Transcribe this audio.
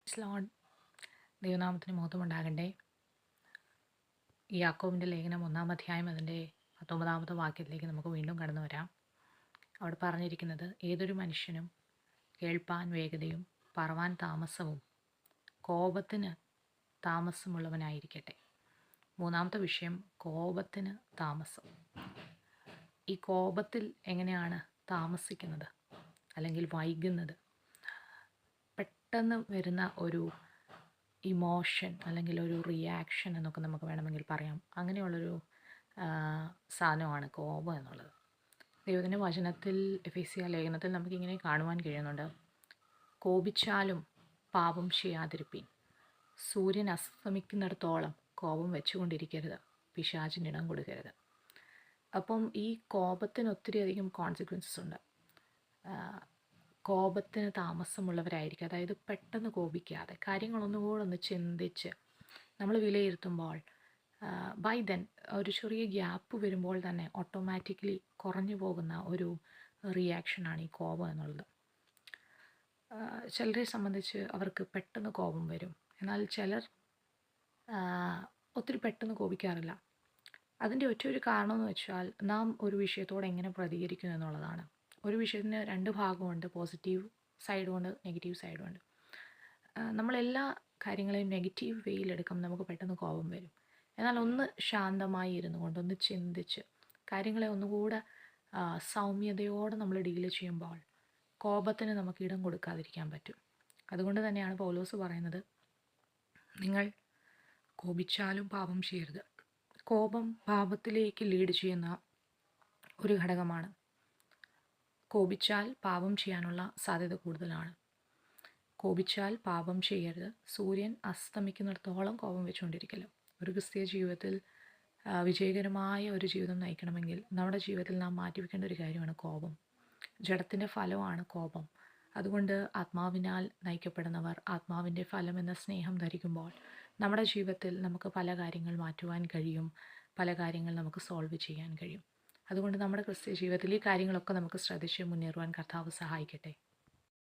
Praise Lord. ദൈവനാമത്തിന് മഹത്വമുണ്ടാകട്ടെ. യാക്കോബിൻ്റെ ലേഖനം 1-ാം അധ്യായം അതിൻ്റെ 19-ാമത്തെ വാക്യത്തിലേക്ക് നമുക്ക് വീണ്ടും കടന്നു വരാം. അവിടെ പറഞ്ഞിരിക്കുന്നത്, ഏതൊരു മനുഷ്യനും കേൾപ്പാൻ വേഗതയും പറവാൻ താമസവും കോപത്തിന് താമസമുള്ളവനായിരിക്കട്ടെ. മൂന്നാമത്തെ വിഷയം, കോപത്തിന് താമസം. ഈ കോപത്തിൽ എങ്ങനെയാണ് താമസിക്കുന്നത് അല്ലെങ്കിൽ വൈകുന്നത്? പെട്ടെന്ന് വരുന്ന ഒരു ഇമോഷൻ അല്ലെങ്കിൽ ഒരു റിയാക്ഷൻ എന്നൊക്കെ നമുക്ക് വേണമെങ്കിൽ പറയാം. അങ്ങനെയുള്ളൊരു സാധനമാണ് കോപം എന്നുള്ളത്. ദൈവത്തിൻ്റെ വചനത്തിൽ, എഫെസ്യ ലേഖനത്തിൽ നമുക്കിങ്ങനെ കാണുവാൻ കഴിയുന്നുണ്ട്. കോപിച്ചാലും പാപം ചെയ്യാതിരിപ്പീൻ, സൂര്യൻ അസ്തമിക്കുന്നിടത്തോളം കോപം വെച്ചുകൊണ്ടിരിക്കരുത്, പിശാചിന് ഇടം കൊടുക്കരുത്. അപ്പം ഈ കോപത്തിന് ഒത്തിരി അധികം കോൺസിക്വൻസസ് ഉണ്ട്. കോപത്തിന് താമസമുള്ളവരായിരിക്കും, അതായത് പെട്ടെന്ന് കോപിക്കാതെ കാര്യങ്ങളൊന്നുകൂടെ ഒന്ന് ചിന്തിച്ച് നമ്മൾ വിലയിരുത്തുമ്പോൾ ബൈ ദെൻ ഒരു ചെറിയ ഗ്യാപ്പ് വരുമ്പോൾ തന്നെ ഓട്ടോമാറ്റിക്കലി കുറഞ്ഞു പോകുന്ന ഒരു റിയാക്ഷനാണ് ഈ കോപം എന്നുള്ളത്. ചിലരെ സംബന്ധിച്ച് അവർക്ക് പെട്ടെന്ന് കോപം വരും, എന്നാൽ ചിലർ ഒത്തിരി പെട്ടെന്ന് കോപിക്കാറില്ല. അതിൻ്റെ ഒറ്റൊരു കാരണമെന്ന് വെച്ചാൽ നാം ഒരു വിഷയത്തോട് എങ്ങനെ പ്രതികരിക്കുന്നു എന്നുള്ളതാണ്. ഒരു വിഷയത്തിന് രണ്ട് ഭാഗമുണ്ട്, പോസിറ്റീവ് സൈഡുമുണ്ട്, നെഗറ്റീവ് സൈഡുമുണ്ട്. നമ്മളെല്ലാ കാര്യങ്ങളെയും നെഗറ്റീവ് വേയിലെടുക്കുമ്പോൾ നമുക്ക് പെട്ടെന്ന് കോപം വരും. എന്നാൽ ഒന്ന് ശാന്തമായി ഇരുന്നു കൊണ്ട് ഒന്ന് ചിന്തിച്ച് കാര്യങ്ങളെ ഒന്നുകൂടെ സൗമ്യതയോടെ നമ്മൾ ഡീൽ ചെയ്യുമ്പോൾ കോപത്തിന് നമുക്ക് ഇടം കൊടുക്കാതിരിക്കാൻ പറ്റും. അതുകൊണ്ട് തന്നെയാണ് പൗലോസ് പറയുന്നത്, നിങ്ങൾ കോപിച്ചാലും പാപം ചെയ്യരുത്. കോപം പാപത്തിലേക്ക് ലീഡ് ചെയ്യുന്ന ഒരു ഘടകമാണ്. കോപിച്ചാൽ പാപം ചെയ്യാനുള്ള സാധ്യത കൂടുതലാണ്. കോപിച്ചാൽ പാപം ചെയ്യരുത്, സൂര്യൻ അസ്തമിക്കുന്നിടത്തോളം കോപം വെച്ചുകൊണ്ടിരിക്കലും. ഒരു ക്രിസ്തീയ ജീവിതത്തിൽ വിജയകരമായ ഒരു ജീവിതം നയിക്കണമെങ്കിൽ നമ്മുടെ ജീവിതത്തിൽ നാം മാറ്റിവെക്കേണ്ട ഒരു കാര്യമാണ് കോപം. ജഡത്തിൻ്റെ ഫലമാണ് കോപം. അതുകൊണ്ട് ആത്മാവിനാൽ നയിക്കപ്പെടുന്നവർ ആത്മാവിൻ്റെ ഫലം എന്ന സ്നേഹം ധരിക്കുമ്പോൾ നമ്മുടെ ജീവിതത്തിൽ നമുക്ക് പല കാര്യങ്ങൾ മാറ്റുവാൻ കഴിയും, പല കാര്യങ്ങൾ നമുക്ക് സോൾവ് ചെയ്യാൻ കഴിയും. അതുകൊണ്ട് നമ്മുടെ ക്രിസ്തീയ ജീവിതത്തിൽ ഈ കാര്യങ്ങളൊക്കെ നമുക്ക് ശ്രദ്ധിച്ച് മുന്നേറുവാൻ കർത്താവ് സഹായിക്കട്ടെ.